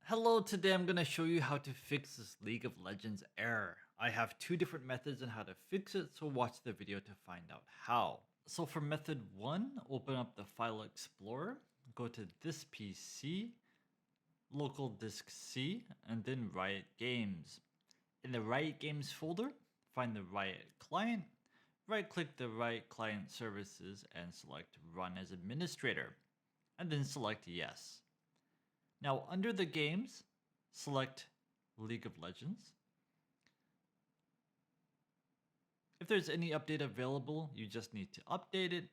Hello, today I'm going to show you how to fix this League of Legends error. I have two different methods on how to fix it, so watch the video to find out how. So for method 1, open up the File Explorer, go to this PC, local disk C, and then Riot Games. In the Riot Games folder, find the Riot client, right-click the Riot client services and select Run as Administrator, and then select Yes. Now, under the games, select League of Legends. If there's any update available, you just need to update it.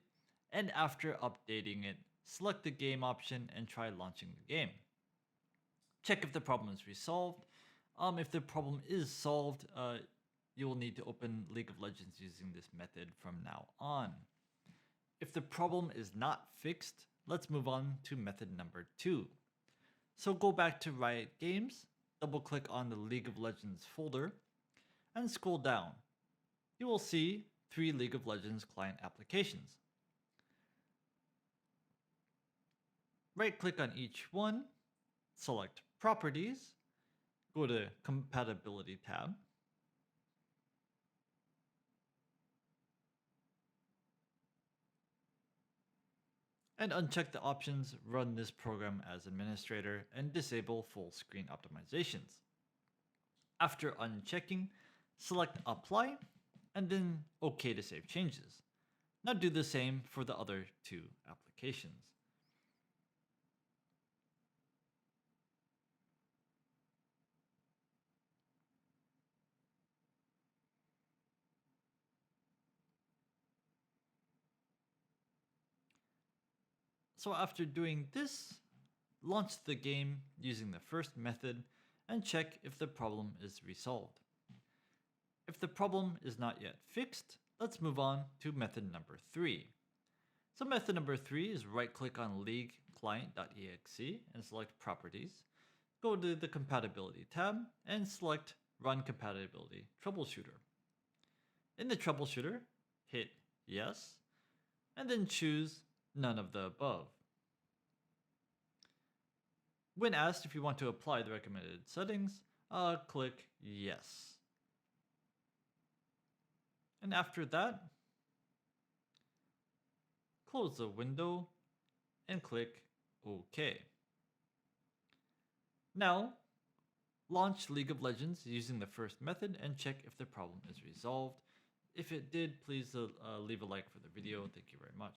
And after updating it, select the game option and try launching the game. Check if the problem is resolved. If the problem is solved, you will need to open League of Legends using this method from now on. If the problem is not fixed, let's move on to method number 2. So go back to Riot Games, double click on the League of Legends folder, and scroll down. You will see 3 League of Legends client applications. Right click on each one, select Properties, go to Compatibility tab, and uncheck the options Run this program as administrator and disable full screen optimizations. After unchecking, select Apply and then OK to save changes. Now do the same for the other 2 applications. So after doing this, launch the game using the first method and check if the problem is resolved. If the problem is not yet fixed, let's move on to method number 3. So method number 3 is right click on League Client.exe and select Properties. Go to the Compatibility tab and select Run Compatibility Troubleshooter. In the Troubleshooter, hit Yes, and then choose None of the above. When asked if you want to apply the recommended settings, click Yes. And after that, close the window and click OK. Now, launch League of Legends using the first method and check if the problem is resolved. If it did, please leave a like for the video. Thank you very much.